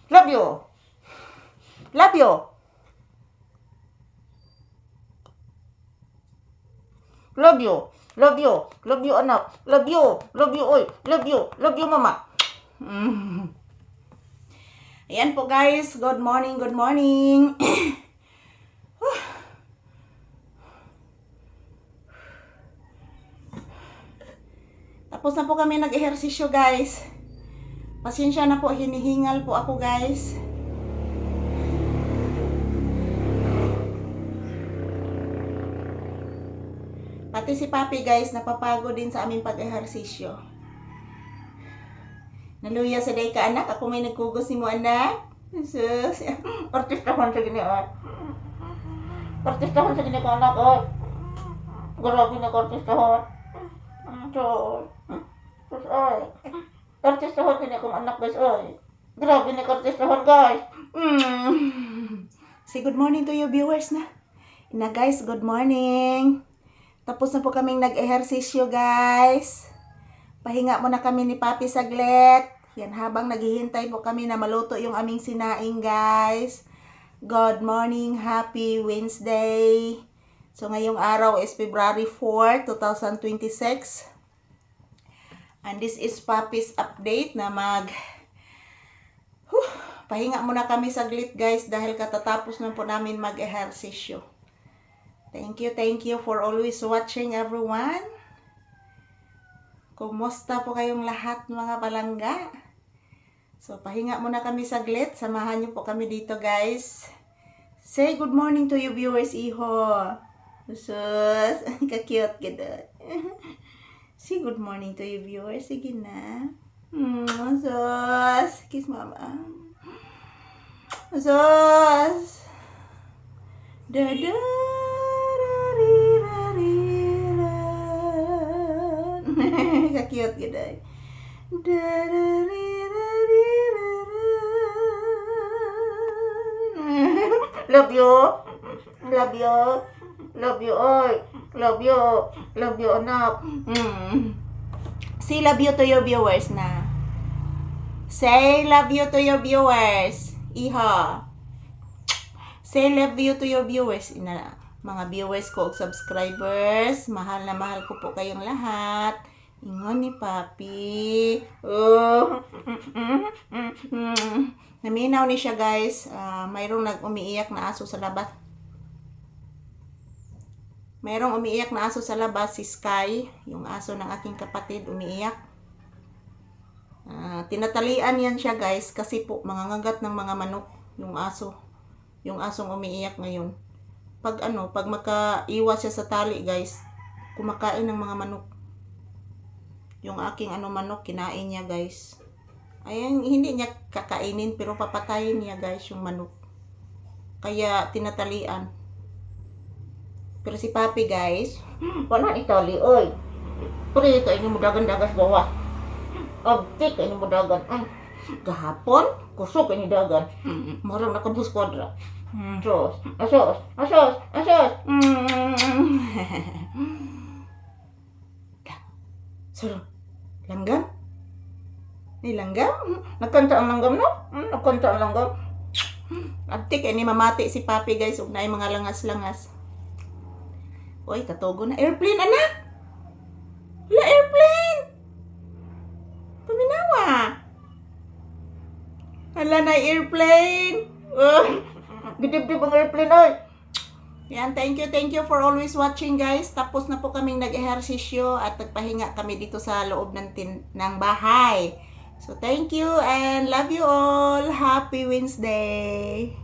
Love you. Love you. Love you. Love you. Love you, anak. Love you. Love you, oy. Love you. Love you, mama. Ayan po guys. Good morning. Good morning. Tapos na po kami nag-ehersisyo guys. Pasensya na po, hinihingal po ako guys. Pati si Papi guys, napapagod din sa aming pag-ehersisyo. Naluya sa day ka anak, ako may nagkugos ni mo anak. Jesus, artistahon sa gini ah. Artistahon sa gini ka anak oh. Grabe na artistahon. Terus ay. Artistahon gini akong anak guys ay. Grabe na artistahon guys. Say good morning to you viewers na. Na guys, good morning. Tapos na po kaming nag-ehersisyo guys. Pahinga muna kami ni Papi saglit. Yan, habang naghihintay po kami na maluto yung aming sinaing guys. Good morning, happy Wednesday. So ngayong araw is February 4, 2026. And this is Papi's update na pahinga muna kami saglit guys dahil katatapos na po namin mag-ehersisyo. Thank you for always watching everyone. Kumusta po kayong lahat mga palangga? So, pahinga muna kami saglit. Samahan niyo po kami dito guys. Say good morning to you viewers, iho. Sus, ka-cute ganda. Say good morning to you viewers. Sige na. Sus, kiss mama. Sus. Dada. Ka-cute ganda. Love you. Love you. Love you, oy. Love you. Love you, anak. Say love you to your viewers na. Say love you to your viewers. Iha. Say love you to your viewers. Mga viewers ko, subscribers. Mahal na mahal ko po kayong lahat. Ingon ni Papi. Oh. Naminaw ni siya guys. Mayroong nag-umiiyak na aso sa labas. Mayroong umiiyak na aso sa labas. Si Sky. Yung aso ng aking kapatid umiiyak. Tinatalian yan siya guys. Kasi po mangangagat ng mga manok. Yung aso. Yung asong umiiyak ngayon. Pag makaiwas siya sa tali guys. Kumakain ng mga manok. Yung aking manok, kinain niya guys. Ayan, hindi niya kakainin pero papatayin niya guys yung manok. Kaya tinatalian. Pero si Papi guys, wala itali, oy. Prito, ini mo dagan-dagas bawa. Abtik, ini mo dagan. Gahapon, kusok ini dagan. Marang nakabus kwadra. Asos. Suruh, langgam? Ini langgam? Nakanta ang langgam, no? Nakanta ang langgam. Abtik, ini mamati si Papi guys. Ug na mga langas-langas. Uy, katugo na. Airplane, anak! Wala airplane! Paminawa! Hala na airplane! Gidib-dib ang airplane, oy! Yan, thank you for always watching guys. Tapos na po kaming nag-ehersisyo at nagpahinga kami dito sa loob ng bahay. So thank you and love you all. Happy Wednesday.